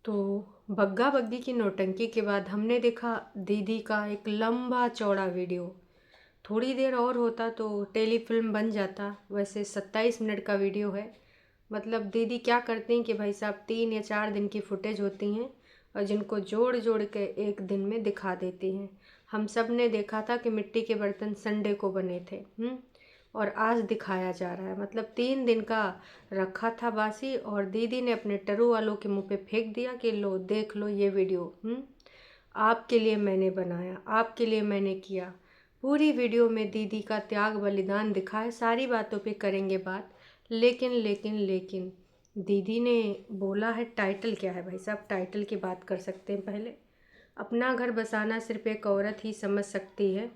तो बग्गा बग्गी की नौटंकी के बाद हमने देखा दीदी का एक लंबा चौड़ा वीडियो। थोड़ी देर और होता तो टेलीफिल्म बन जाता। वैसे 27 मिनट का वीडियो है। मतलब दीदी क्या करती हैं कि भाई साहब 3 या 4 दिन की फुटेज होती हैं और जिनको जोड़ जोड़ के एक दिन में दिखा देती हैं। हम सब ने देखा था कि मिट्टी के बर्तन संडे को बने थे और आज दिखाया जा रहा है। मतलब 3 दिन का रखा था बासी और दीदी ने अपने टरू वालों के मुंह पे फेंक दिया कि लो देख लो ये वीडियो आपके लिए मैंने बनाया, आपके लिए मैंने किया। पूरी वीडियो में दीदी का त्याग बलिदान दिखा है। सारी बातों पे करेंगे बात, लेकिन लेकिन लेकिन दीदी ने बोला है। टाइटल क्या है भाई साहब? टाइटल की बात कर सकते हैं पहले। अपना घर बसाना सिर्फ एक औरत ही समझ सकती है।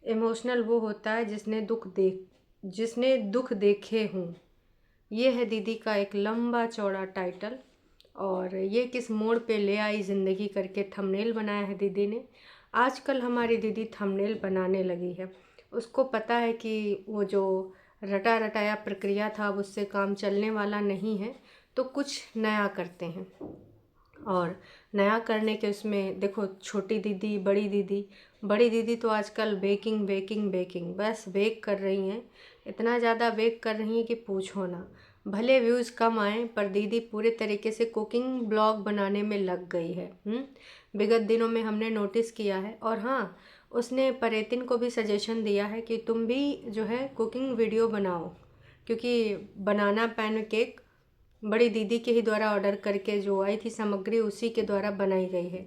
इमोशनल वो होता है जिसने दुख देखे हों। ये है दीदी का एक लंबा चौड़ा टाइटल। और ये किस मोड़ पे ले आई ज़िंदगी करके थंबनेल बनाया है दीदी ने। आजकल हमारी दीदी थंबनेल बनाने लगी है। उसको पता है कि वो जो रटा रटाया प्रक्रिया था अब उससे काम चलने वाला नहीं है, तो कुछ नया करते हैं। और नया करने के उसमें देखो, छोटी दीदी, बड़ी दीदी तो आजकल बेकिंग बेकिंग बेकिंग बस बेक कर रही हैं। इतना ज़्यादा बेक कर रही हैं कि पूछो ना। भले व्यूज़ कम आए पर दीदी पूरे तरीके से कुकिंग ब्लॉग बनाने में लग गई है। विगत दिनों में हमने नोटिस किया है। और हाँ, उसने परेतिन को भी सजेशन दिया है कि तुम भी जो है कुकिंग वीडियो बनाओ, क्योंकि बनाना पैनकेक बड़ी दीदी के ही द्वारा ऑर्डर करके जो आई थी सामग्री उसी के द्वारा बनाई गई है।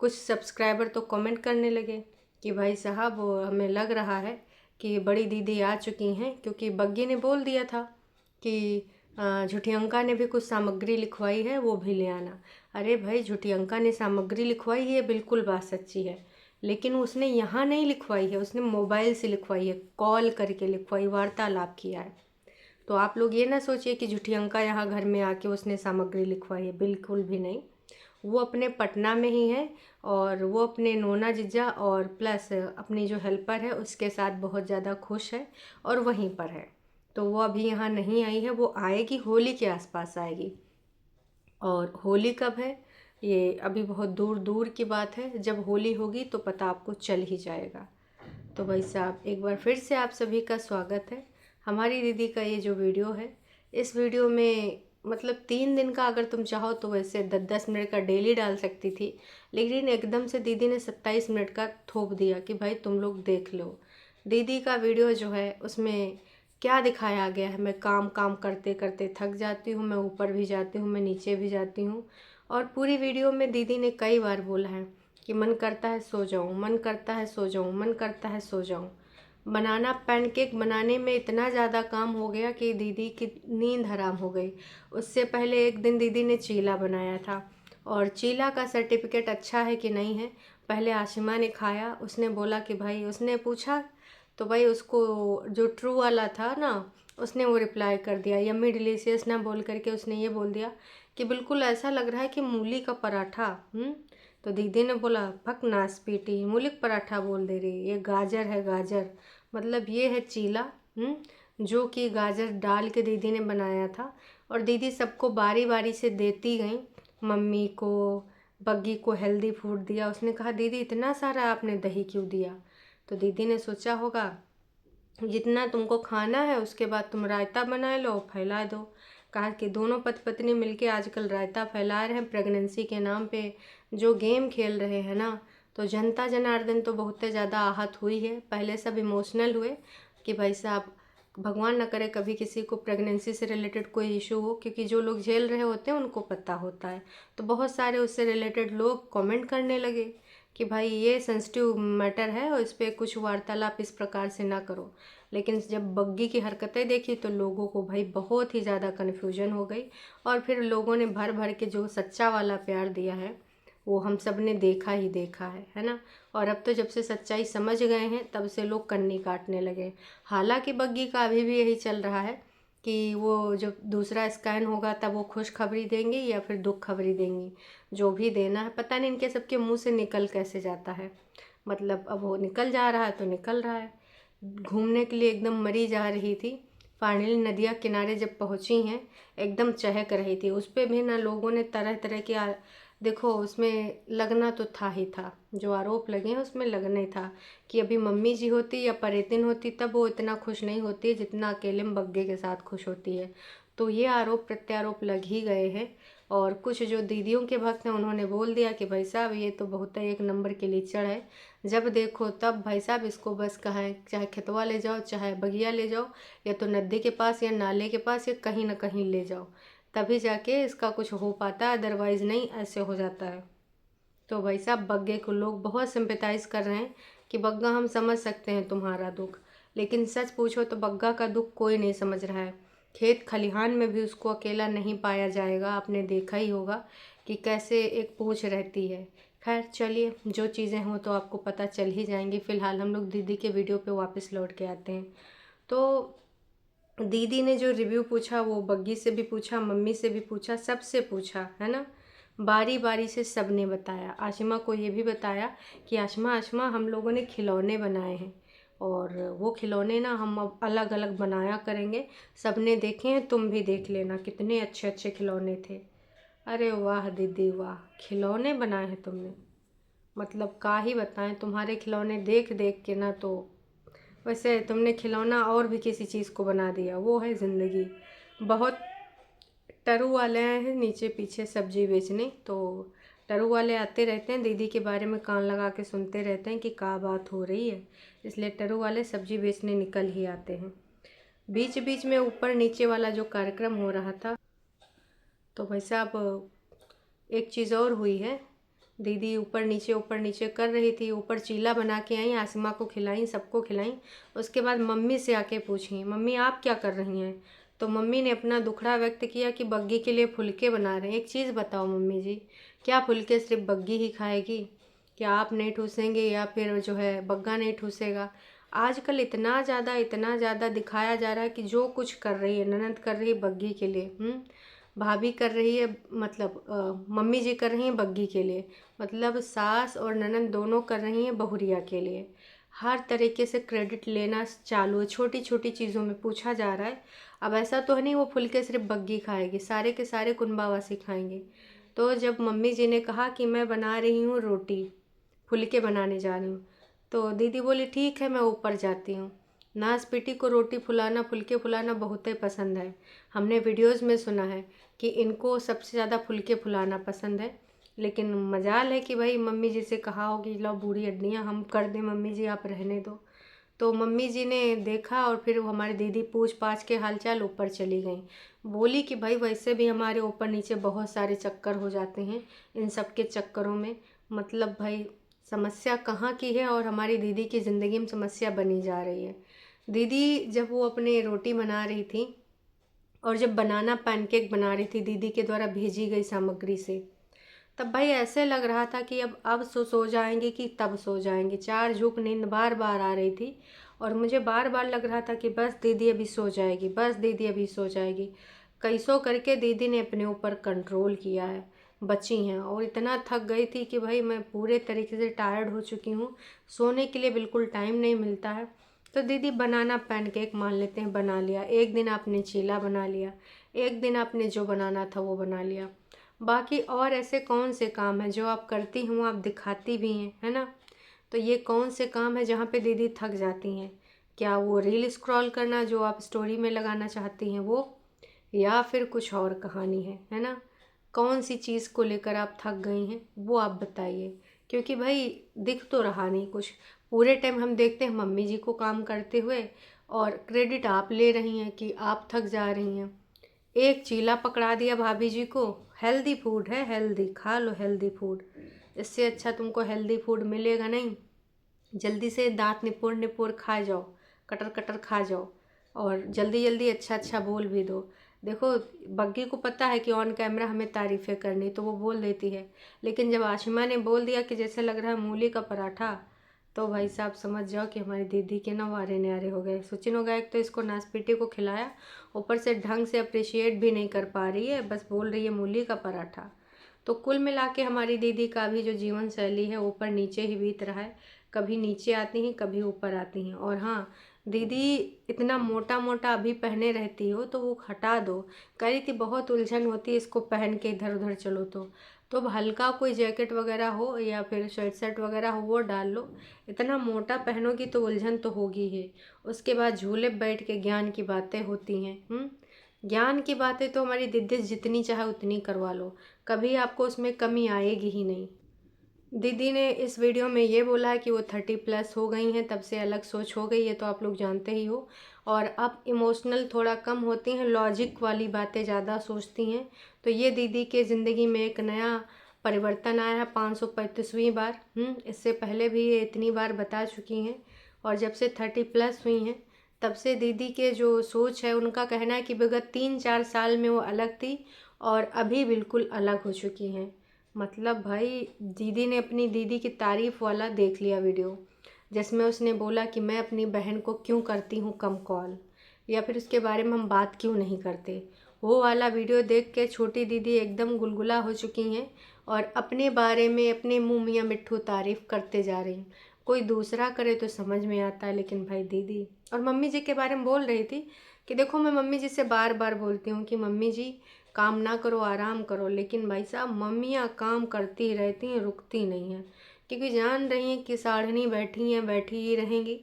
कुछ सब्सक्राइबर तो कमेंट करने लगे कि भाई साहब हमें लग रहा है कि बड़ी दीदी आ चुकी हैं, क्योंकि बग्गी ने बोल दिया था कि झुठियंका ने भी कुछ सामग्री लिखवाई है, वो भी ले आना। अरे भाई, झुठियंका ने सामग्री लिखवाई है, बिल्कुल बात सच्ची है, लेकिन उसने यहाँ नहीं लिखवाई है, उसने मोबाइल से लिखवाई है, कॉल करके लिखवाई, वार्तालाप किया है। तो आप लोग ये ना सोचिए कि झुठियंका यहाँ घर में आके उसने सामग्री लिखवाई है, बिल्कुल भी नहीं। वो अपने पटना में ही है और वो अपने नोना जीजा और प्लस अपनी जो हेल्पर है उसके साथ बहुत ज़्यादा खुश है और वहीं पर है। तो वो अभी यहाँ नहीं आई है, वो आएगी होली के आसपास आएगी। और होली कब है ये अभी बहुत दूर दूर की बात है। जब होली होगी तो पता आपको चल ही जाएगा। तो भाई साहब, एक बार फिर से आप सभी का स्वागत है। हमारी दीदी का ये जो वीडियो है, इस वीडियो में मतलब 3 दिन का अगर तुम चाहो तो वैसे 10-10 मिनट का डेली डाल सकती थी, लेकिन एकदम से दीदी ने 27 मिनट का थोप दिया कि भाई तुम लोग देख लो। दीदी का वीडियो जो है उसमें क्या दिखाया गया है, मैं काम काम करते करते थक जाती हूँ, मैं ऊपर भी जाती हूँ, मैं नीचे भी जाती हूँ। और पूरी वीडियो में दीदी ने कई बार बोला है कि मन करता है सो जाऊं, मन करता है सो जाऊं, मन करता है सो जाऊं। बनाना पैनकेक बनाने में इतना ज़्यादा काम हो गया कि दीदी की नींद हराम हो गई। उससे पहले एक दिन दीदी ने चीला बनाया था और चीला का सर्टिफिकेट अच्छा है कि नहीं है, पहले आशिमा ने खाया, उसने बोला कि भाई, उसने पूछा तो भाई उसको जो ट्रू वाला था ना, उसने वो रिप्लाई कर दिया यम्मी डिलीशियस ना बोल करके उसने ये बोल दिया कि बिल्कुल ऐसा लग रहा है कि मूली का पराठा। तो दीदी ने बोला भक नास पीटी, मूली का पराठा बोल दे रही, ये गाजर है गाजर। मतलब ये है चीला जो कि गाजर डाल के दीदी ने बनाया था। और दीदी सबको बारी बारी से देती गई। मम्मी को, बग्गी को हेल्दी फूड दिया। उसने कहा दीदी इतना सारा आपने दही क्यों दिया? तो दीदी ने सोचा होगा जितना तुमको खाना है उसके बाद तुम रायता बना लो, फैला दो। कहा कि दोनों पति पत्नी मिलके आजकल रायता फैला रहे हैं प्रेगनेंसी के नाम पे, जो गेम खेल रहे हैं ना। तो जनता जनार्दन तो बहुत ज़्यादा आहत हुई है। पहले सब इमोशनल हुए कि भाई साहब भगवान न करे कभी किसी को प्रेगनेंसी से रिलेटेड कोई इशू हो, क्योंकि जो लोग झेल रहे होते हैं उनको पता होता है। तो बहुत सारे उससे रिलेटेड लोग कमेंट करने लगे कि भाई ये सेंसिटिव मैटर है और इस पर कुछ वार्तालाप इस प्रकार से ना करो। लेकिन जब बग्गी की हरकतें देखी तो लोगों को भाई बहुत ही ज़्यादा कन्फ्यूजन हो गई। और फिर लोगों ने भर भर के जो सच्चा वाला प्यार दिया है वो हम सब ने देखा ही देखा है ना। और अब तो जब से सच्चाई समझ गए हैं तब से लोग कन्नी काटने लगे। हालांकि बग्गी का अभी भी यही चल रहा है कि वो जब दूसरा स्कैन होगा तब वो खुशखबरी देंगी या फिर दुख खबरी देंगी। जो भी देना है, पता नहीं इनके सबके मुंह से निकल कैसे जाता है। मतलब अब वो निकल जा रहा है तो निकल रहा है। घूमने के लिए एकदम मरी जा रही थी। पानी नदिया किनारे जब पहुंची हैं एकदम चहक रही थी। उस पर भी ना लोगों ने तरह तरह के देखो उसमें लगना तो था ही था, जो आरोप लगे हैं उसमें लगना ही था कि अभी मम्मी जी होती या परेतिन होती तब वो इतना खुश नहीं होती जितना अकेले में बग्गे के साथ खुश होती है। तो ये आरोप प्रत्यारोप लग ही गए हैं। और कुछ जो दीदियों के भक्त हैं उन्होंने बोल दिया कि भाई साहब ये तो बहुत एक नंबर की लीचड़ है, जब देखो तब भाई साहब इसको बस कहाँ चाहे खेतवा ले जाओ चाहे बगिया ले जाओ या तो नदी के पास या नाले के पास या कहीं ना कहीं ले जाओ, तभी जाके इसका कुछ हो पाता है, अदरवाइज़ नहीं ऐसे हो जाता है। तो भाई साहब बग्गे को लोग बहुत सिंपैथाइज कर रहे हैं कि बग्गा हम समझ सकते हैं तुम्हारा दुख, लेकिन सच पूछो तो बग्गा का दुख कोई नहीं समझ रहा है। खेत खलिहान में भी उसको अकेला नहीं पाया जाएगा, आपने देखा ही होगा कि कैसे एक पूंछ रहती है। खैर चलिए, जो चीज़ें हों तो आपको पता चल ही जाएंगी। फ़िलहाल हम लोग दीदी के वीडियो पे वापस लौट के आते हैं। तो दीदी ने जो रिव्यू पूछा वो बग्गी से भी पूछा, मम्मी से भी पूछा, सबसे पूछा है ना, बारी बारी से सब ने बताया। आशिमा को ये भी बताया कि आशिमा आशिमा हम लोगों ने खिलौने बनाए हैं और वो खिलौने ना हम अब अलग अलग बनाया करेंगे, सब ने देखे हैं, तुम भी देख लेना, कितने अच्छे अच्छे खिलौने थे। अरे वाह दीदी वाह, खिलौने बनाए हैं तुमने, मतलब का ही बताएं, तुम्हारे खिलौने देख देख के ना तो वैसे तुमने खिलौना और भी किसी चीज़ को बना दिया, वो है ज़िंदगी। बहुत टरू वाले आए हैं नीचे पीछे सब्जी बेचने, तो टरू वाले आते रहते हैं, दीदी के बारे में कान लगा के सुनते रहते हैं कि क्या बात हो रही है, इसलिए टरू वाले सब्जी बेचने निकल ही आते हैं। बीच बीच में ऊपर नीचे वाला जो कार्यक्रम हो रहा था, तो भाई साहब एक चीज़ और हुई है। दीदी ऊपर नीचे कर रही थी, ऊपर चीला बना के आई, आसिमा को खिलाई, सबको खिलाई। उसके बाद मम्मी से आके पूछी, मम्मी आप क्या कर रही हैं? तो मम्मी ने अपना दुखड़ा व्यक्त किया कि बग्गी के लिए फुलके बना रहे हैं। एक चीज़ बताओ मम्मी जी, क्या फुलके सिर्फ बग्गी ही खाएगी? क्या आप नहीं ठूसेंगे या फिर जो है बग्गा नहीं ठूसेगा? आजकल इतना ज़्यादा दिखाया जा रहा है कि जो कुछ कर रही है ननद कर रही है बग्गी के लिए, भाभी कर रही है, मतलब मम्मी जी कर रही हैं बग्गी के लिए, मतलब सास और ननद दोनों कर रही हैं बहुरिया के लिए। हर तरीके से क्रेडिट लेना चालू है, छोटी छोटी चीज़ों में पूछा जा रहा है। अब ऐसा तो है नहीं वो फुलके सिर्फ बग्गी खाएगी, सारे के सारे कुंबावासी खाएंगे। तो जब मम्मी जी ने कहा कि मैं बना रही हूँ रोटी, फुलके बनाने जा रही हूँ, तो दीदी बोली ठीक है मैं ऊपर जाती हूँ। नाशपीटी को रोटी फुलाना फुलके फुलाना बहुत ही पसंद है। हमने वीडियोज़ में सुना है कि इनको सबसे ज़्यादा फुलके फुलाना पसंद है, लेकिन मजाल है कि भाई मम्मी जी से कहा होगी लो बूढ़ी अड्डियाँ हम कर दें, मम्मी जी आप रहने दो। तो मम्मी जी ने देखा और फिर वो हमारी दीदी पूछ पाछ के हालचाल ऊपर चली गई। बोली कि भाई वैसे भी हमारे ऊपर नीचे बहुत सारे चक्कर हो जाते हैं, इन सब के चक्करों में मतलब भाई समस्या कहाँ की है और हमारी दीदी की ज़िंदगी में समस्या बनी जा रही है। दीदी जब वो अपने रोटी बना रही थी और जब बनाना पैनकेक बना रही थी दीदी के द्वारा भेजी गई सामग्री से, तब भाई ऐसे लग रहा था कि अब सो जाएंगे कि तब सो जाएंगे। चार झूक नींद बार बार आ रही थी और मुझे बार बार लग रहा था कि बस दीदी अभी सो जाएगी, बस दीदी अभी सो जाएगी। कैसो करके दीदी ने अपने ऊपर कंट्रोल किया है, बची हैं। और इतना थक गई थी कि भाई मैं पूरे तरीके से टायर्ड हो चुकी हूँ, सोने के लिए बिल्कुल टाइम नहीं मिलता है। तो दीदी बनाना पैनकेक मान लेते हैं बना लिया, एक दिन आपने चीला बना लिया, एक दिन आपने जो बनाना था वो बना लिया। बाकी और ऐसे कौन से काम हैं जो आप करती हूँ आप दिखाती भी हैं, है ना? तो ये कौन से काम है जहाँ पे दीदी थक जाती हैं? क्या वो रील स्क्रॉल करना जो आप स्टोरी में लगाना चाहती हैं वो, या फिर कुछ और कहानी है ना? कौन सी चीज़ को लेकर आप थक गई हैं वो आप बताइए, क्योंकि भाई दिख तो रहा नहीं कुछ। पूरे टाइम हम देखते हैं मम्मी जी को काम करते हुए और क्रेडिट आप ले रही हैं कि आप थक जा रही हैं। एक चीला पकड़ा दिया भाभी जी को, हेल्दी फूड है, हेल्दी खा लो हेल्दी फूड, इससे अच्छा तुमको हेल्दी फूड मिलेगा नहीं। जल्दी से दांत निपोड़ निपोड़ खा जाओ, कटर कटर खा जाओ और जल्दी जल्दी अच्छा अच्छा बोल भी दो। देखो बग्गी को पता है कि ऑन कैमरा हमें तारीफ़ें करनी तो वो बोल देती है, लेकिन जब आशिमा ने बोल दिया कि जैसे लग रहा है मूली का पराठा, तो भाई साहब समझ जाओ कि हमारी दीदी के ना वारे न्यारे हो गए। सुचिन गायक तो इसको नाशपीटी को खिलाया, ऊपर से ढंग से अप्रिशिएट भी नहीं कर पा रही है, बस बोल रही है मूली का पराठा। तो कुल मिला के हमारी दीदी का भी जो जीवन शैली है ऊपर नीचे ही बीत रहा है, कभी नीचे आती हैं कभी ऊपर आती हैं। और हाँ, दीदी इतना मोटा मोटा अभी पहने रहती हो तो वो हटा दो। कह रही थी बहुत उलझन होती है इसको पहन के इधर उधर चलो तो अब हल्का कोई जैकेट वगैरह हो या फिर स्वेट शर्ट वगैरह हो वो डाल लो। इतना मोटा पहनोगी तो उलझन तो होगी ही। उसके बाद झूले पे बैठ के ज्ञान की बातें होती हैं। ज्ञान की बातें तो हमारी दीदी जितनी चाहे उतनी करवा लो, कभी आपको उसमें कमी आएगी ही नहीं। दीदी ने इस वीडियो में ये बोला है कि वो 30+ हो गई हैं, तब से अलग सोच हो गई है, तो आप लोग जानते ही हो। और अब इमोशनल थोड़ा कम होती हैं, लॉजिक वाली बातें ज़्यादा सोचती हैं। तो ये दीदी के ज़िंदगी में एक नया परिवर्तन आया है 535वीं बार। इससे पहले भी ये इतनी बार बता चुकी हैं। और जब से 30+ हुई हैं तब से दीदी के जो सोच है, उनका कहना है कि विगत 3-4 साल में वो अलग थी और अभी बिल्कुल अलग हो चुकी हैं। मतलब भाई दीदी ने अपनी दीदी की तारीफ़ वाला देख लिया वीडियो, जिसमें उसने बोला कि मैं अपनी बहन को क्यों करती हूँ कम कॉल, या फिर उसके बारे में हम बात क्यों नहीं करते। वो वाला वीडियो देख के छोटी दीदी एकदम गुलगुला हो चुकी हैं और अपने बारे में अपने मुँह मियाँ मिट्ठू तारीफ़ करते जा रही हैं। कोई दूसरा करे तो समझ में आता है, लेकिन भाई दीदी और मम्मी जी के बारे में बोल रही थी कि देखो मैं मम्मी जी से बार बार बोलती हूँ कि मम्मी जी काम ना करो, आराम करो, लेकिन भाई साहब मम्मियाँ काम करती रहती हैं, रुकती नहीं हैं, क्योंकि जान रही हैं कि साढ़नी बैठी हैं, बैठी ही रहेंगी,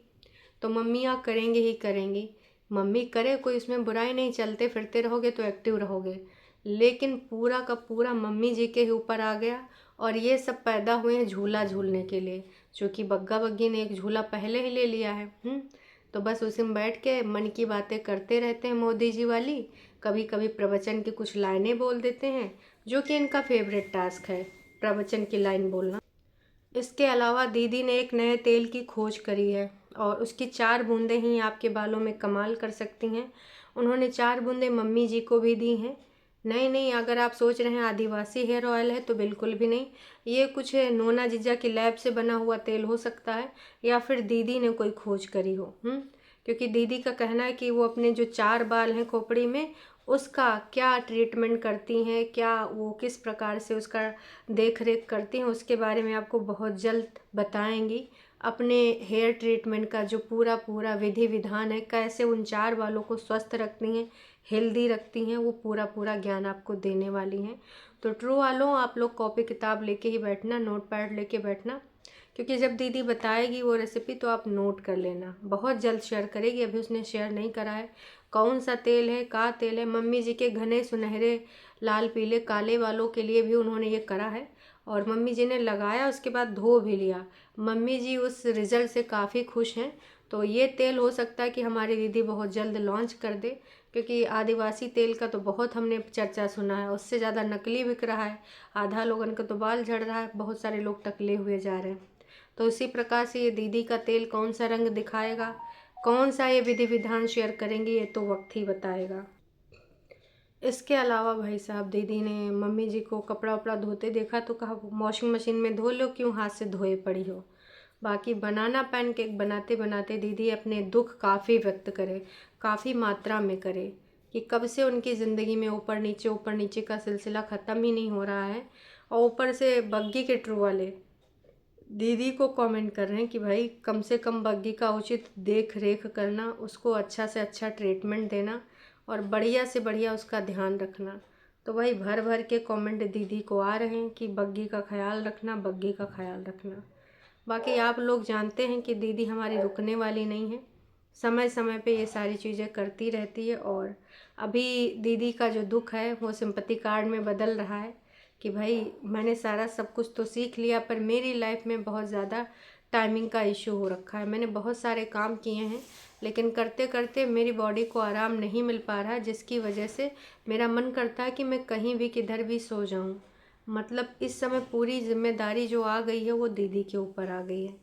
तो मम्मियाँ करेंगी ही करेंगी। मम्मी करे कोई इसमें बुराई नहीं, चलते फिरते रहोगे तो एक्टिव रहोगे, लेकिन पूरा का पूरा मम्मी जी के ही ऊपर आ गया। और ये सब पैदा हुए हैं झूला झूलने के लिए, क्योंकि बग्गा बग्गी ने एक झूला पहले ही ले लिया है। तो बस उसी में बैठ के मन की बातें करते रहते हैं मोदी जी वाली। कभी कभी प्रवचन की कुछ लाइनें बोल देते हैं, जो कि इनका फेवरेट टास्क है, प्रवचन की लाइन बोलना। इसके अलावा दीदी ने एक नए तेल की खोज करी है और उसकी 4 बूंदें ही आपके बालों में कमाल कर सकती हैं। उन्होंने 4 बूंदें मम्मी जी को भी दी हैं। नहीं नहीं, अगर आप सोच रहे हैं आदिवासी हेयर ऑयल है तो बिल्कुल भी नहीं। ये कुछ नोना जीजा की लैब से बना हुआ तेल हो सकता है, या फिर दीदी ने कोई खोज करी हो। क्योंकि दीदी का कहना है कि वो अपने जो 4 बाल हैं खोपड़ी में, उसका क्या ट्रीटमेंट करती हैं, क्या वो किस प्रकार से उसका देख रेख करती हैं, उसके बारे में आपको बहुत जल्द बताएंगी। अपने हेयर ट्रीटमेंट का जो पूरा पूरा विधि विधान है, कैसे उन 4 बालों को स्वस्थ रखती हैं, हेल्दी रखती हैं, वो पूरा पूरा ज्ञान आपको देने वाली हैं। तो ट्रू वालों, आप लोग कॉपी किताब लेके ही बैठना, नोट पैड लेके बैठना, क्योंकि जब दीदी बताएगी वो रेसिपी तो आप नोट कर लेना। बहुत जल्द शेयर करेगी, अभी उसने शेयर नहीं करा है। कौन सा तेल है, का तेल है, मम्मी जी के घने सुनहरे लाल पीले काले वालों के लिए भी उन्होंने ये करा है। और मम्मी जी ने लगाया, उसके बाद धो भी लिया। मम्मी जी उस रिज़ल्ट से काफ़ी खुश हैं। तो ये तेल हो सकता है कि हमारी दीदी बहुत जल्द लॉन्च कर दे, क्योंकि आदिवासी तेल का तो बहुत हमने चर्चा सुना है, उससे ज़्यादा नकली बिक रहा है। आधा लोगन का तो बाल झड़ रहा है, बहुत सारे लोग टकले हुए जा रहे हैं। तो इसी प्रकार से ये दीदी का तेल कौन सा रंग दिखाएगा, कौन सा ये विधि विधान शेयर करेंगी, ये तो वक्त ही बताएगा। इसके अलावा भाई साहब दीदी ने मम्मी जी को कपड़ा वपड़ा धोते देखा तो कहा वॉशिंग मशीन में धो लो, क्यों हाथ से धोए पड़ी हो। बाकी बनाना पैनकेक बनाते बनाते दीदी अपने दुख काफ़ी व्यक्त करे, काफ़ी मात्रा में करे, कि कब से उनकी ज़िंदगी में ऊपर नीचे का सिलसिला ख़त्म ही नहीं हो रहा है। और ऊपर से बग्गी के ट्रू वाले दीदी को कमेंट कर रहे हैं कि भाई कम से कम बग्गी का उचित देख रेख करना, उसको अच्छा से अच्छा ट्रीटमेंट देना और बढ़िया से बढ़िया उसका ध्यान रखना। तो भाई भर भर के कमेंट दीदी को आ रहे हैं कि बग्गी का ख्याल रखना, बग्गी का ख्याल रखना। बाकी आप लोग जानते हैं कि दीदी हमारी रुकने वाली नहीं है, समय समय पे ये सारी चीज़ें करती रहती है। और अभी दीदी का जो दुख है वो सिंपैथी कार्ड में बदल रहा है कि भाई मैंने सारा सब कुछ तो सीख लिया, पर मेरी लाइफ में बहुत ज़्यादा टाइमिंग का इशू हो रखा है। मैंने बहुत सारे काम किए हैं, लेकिन करते करते मेरी बॉडी को आराम नहीं मिल पा रहा, जिसकी वजह से मेरा मन करता है कि मैं कहीं भी किधर भी सो जाऊं। मतलब इस समय पूरी जिम्मेदारी जो आ गई है वो दीदी के ऊपर आ गई है।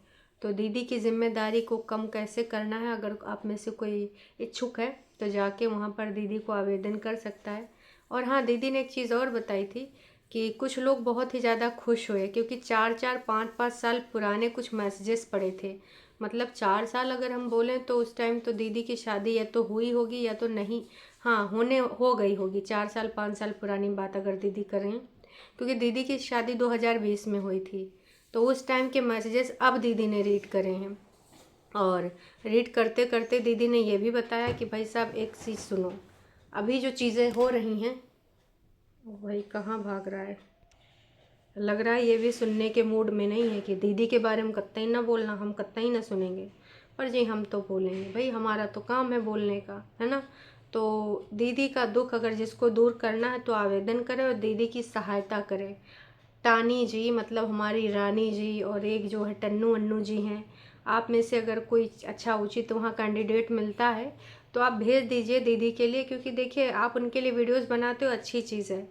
तो दीदी की जिम्मेदारी को कम कैसे करना है, अगर आप में से कोई इच्छुक है तो जाके वहाँ पर दीदी को आवेदन कर सकता है। और हाँ, दीदी ने एक चीज़ और बताई थी कि कुछ लोग बहुत ही ज़्यादा खुश हुए, क्योंकि 4-4 5-5 साल पुराने कुछ मैसेजेस पड़े थे। मतलब 4 साल अगर हम बोलें तो उस टाइम तो दीदी की शादी या तो हुई होगी या तो नहीं, हाँ होने हो गई होगी। 4 साल 5 साल पुरानी बात अगर दीदी करें, क्योंकि दीदी की शादी 2020 में हुई थी। तो उस टाइम के मैसेजेस अब दीदी ने रीड करे हैं। और रीड करते करते दीदी ने ये भी बताया कि भाई साहब एक चीज़ सुनो, अभी जो चीज़ें हो रही हैं, भाई कहाँ भाग रहा है, लग रहा है ये भी सुनने के मूड में नहीं है कि दीदी के बारे में कतई ना बोलना, हम कतई ना सुनेंगे। पर जी हम तो बोलेंगे भाई, हमारा तो काम है बोलने का, है ना। तो दीदी का दुख अगर जिसको दूर करना है तो आवेदन करे और दीदी की सहायता करे। टानी जी मतलब हमारी रानी जी, और एक जो है टन्नू अन्नू जी हैं, आप में से अगर कोई अच्छा उचित वहाँ कैंडिडेट मिलता है तो आप भेज दीजिए दीदी के लिए, क्योंकि देखिए आप उनके लिए वीडियोस बनाते हो, अच्छी चीज़ है,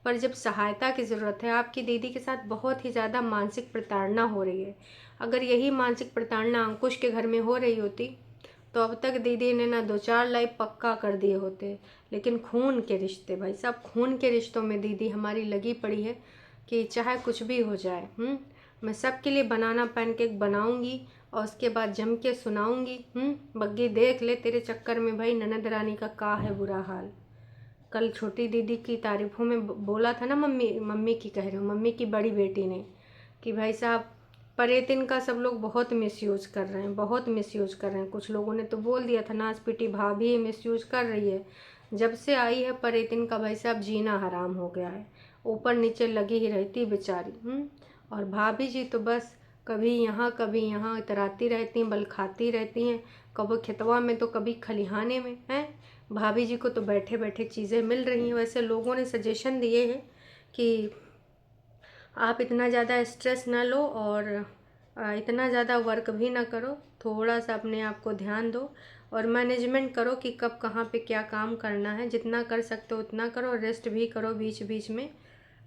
पर जब सहायता की ज़रूरत है, आपकी दीदी के साथ बहुत ही ज़्यादा मानसिक प्रताड़ना हो रही है। अगर यही मानसिक प्रताड़ना अंकुश के घर में हो रही होती तो अब तक दीदी ने ना 2-4 लाइव पक्का कर दिए होते। लेकिन खून के रिश्ते, भाई साहब खून के रिश्तों में दीदी हमारी लगी पड़ी है कि चाहे कुछ भी हो जाए, मैं सबके लिए बनाना पैनकेक बनाऊंगी और उसके बाद जम के सुनाऊंगी। बग्गी देख ले तेरे चक्कर में भाई ननद रानी का है बुरा हाल। कल छोटी दीदी की तारीफ़ों में बोला था ना, मम्मी की कह रही हूँ, मम्मी की बड़ी बेटी ने, कि भाई साहब परेतिन का सब लोग बहुत मिसयूज़ कर रहे हैं, बहुत मिसयूज़ कर रहे हैं। कुछ लोगों ने तो बोल दिया था नाच पीटी भाभी मिसयूज़ कर रही है। जब से आई है परेतिन का भाई साहब जीना हराम हो गया है, ऊपर नीचे लगी ही रहती बेचारी। और भाभी जी तो बस कभी यहाँ इतराती रहती हैं, बल खाती रहती हैं, कभी खेतवा में तो कभी खलिहाने में हैं। भाभी जी को तो बैठे बैठे चीज़ें मिल रही हैं। वैसे लोगों ने सजेशन दिए हैं कि आप इतना ज़्यादा स्ट्रेस ना लो और इतना ज़्यादा वर्क भी ना करो, थोड़ा सा अपने आप को ध्यान दो और मैनेजमेंट करो कि कब कहाँ पे क्या काम करना है। जितना कर सकते हो उतना करो, रेस्ट भी करो बीच बीच में।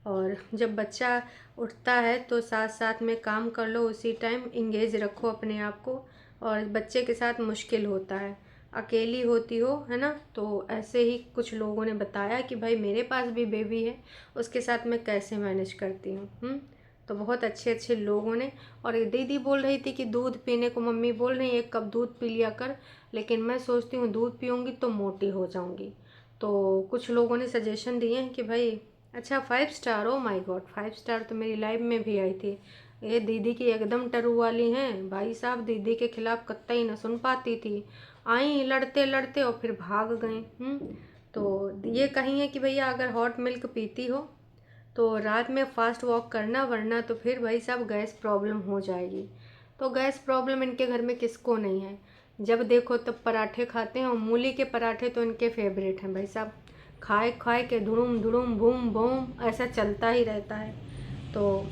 और जब बच्चा उठता है तो साथ साथ में काम कर लो, उसी टाइम इंगेज रखो अपने आप को। और बच्चे के साथ मुश्किल होता है, अकेली होती हो, है ना। तो ऐसे ही कुछ लोगों ने बताया कि भाई मेरे पास भी बेबी है, उसके साथ मैं कैसे मैनेज करती हूँ। तो बहुत अच्छे अच्छे लोगों ने, और एक दीदी बोल रही थी कि दूध पीने को, मम्मी बोल रही 1 कप दूध पी लिया कर, लेकिन मैं सोचती हूँ दूध पीऊँगी तो मोटी हो जाऊँगी। तो कुछ लोगों ने सजेशन दिए हैं कि भाई अच्छा 5 star, oh my God 5 star तो मेरी लाइव में भी आई थी। ये दीदी की एकदम टरू वाली हैं भाई साहब, दीदी के खिलाफ कतई न सुन पाती थी, आई लड़ते लड़ते और फिर भाग गए। तो ये कही है कि भैया अगर हॉट मिल्क पीती हो तो रात में फास्ट वॉक करना, वरना तो फिर भाई साहब गैस प्रॉब्लम हो जाएगी। तो गैस प्रॉब्लम इनके घर में किसको नहीं है, जब देखो तब पराठे खाते हैं, और मूली के पराठे तो इनके फेवरेट हैं भाई साहब, खाए खाए के धुड़ुम धुड़ुम बूम बूम ऐसा चलता ही रहता है। तो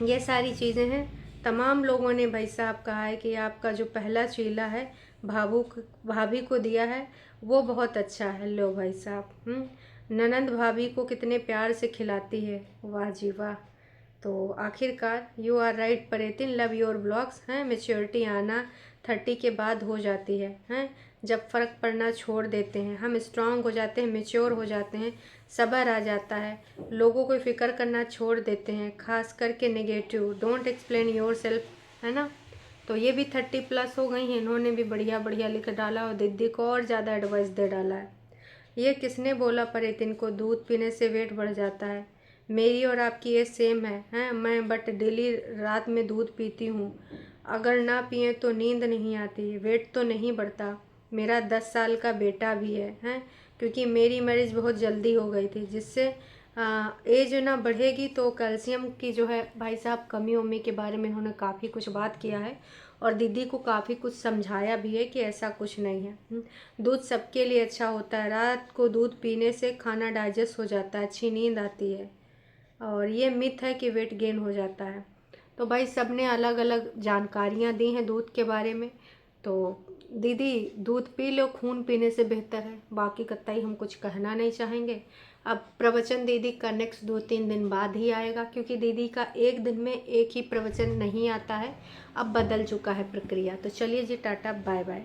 ये सारी चीज़ें हैं। तमाम लोगों ने भाई साहब कहा है कि आपका जो पहला चीला है भाभी को दिया है वो बहुत अच्छा है। लो भाई साहब, ननंद भाभी को कितने प्यार से खिलाती है, वाह जी वाह। तो आखिरकार यू आर राइट परेतिन, लव योर ब्लॉग्स हैं। मेच्योरिटी आना 30 के बाद हो जाती है जब फ़र्क पड़ना छोड़ देते हैं, हम स्ट्रांग हो जाते हैं, मेच्योर हो जाते हैं, सब्र आ जाता है, लोगों को फिक्र करना छोड़ देते हैं, खास करके negative, don't explain your self, है ना। तो ये भी 30+ हो गई हैं, इन्होंने भी बढ़िया बढ़िया लिख डाला और दीदी को और ज़्यादा एडवाइस दे डाला है। ये किसने बोला परेतिन को दूध पीने से वेट बढ़ जाता है, मेरी और आपकी एज सेम है मैं बट डेली रात में दूध पीती हूँ, अगर ना पिए तो नींद नहीं आती, वेट तो नहीं बढ़ता, मेरा 10 साल का बेटा भी है क्योंकि मेरी मैरिज बहुत जल्दी हो गई थी, जिससे एज ना बढ़ेगी तो कैल्शियम की जो है भाई साहब कमी उमी के बारे में इन्होंने काफ़ी कुछ बात किया है और दीदी को काफ़ी कुछ समझाया भी है कि ऐसा कुछ नहीं है। दूध सबके लिए अच्छा होता है, रात को दूध पीने से खाना डाइजेस्ट हो जाता है, अच्छी नींद आती है, और ये मिथ है कि वेट गेन हो जाता है। तो भाई सब ने अलग अलग जानकारियाँ दी हैं दूध के बारे में। तो दीदी दूध पी लो, खून पीने से बेहतर है, बाकी कतई हम कुछ कहना नहीं चाहेंगे। अब प्रवचन दीदी का नेक्स्ट 2-3 दिन बाद ही आएगा, क्योंकि दीदी का एक दिन में एक ही प्रवचन नहीं आता है, अब बदल चुका है प्रक्रिया। तो चलिए जी, टाटा बाय बाय।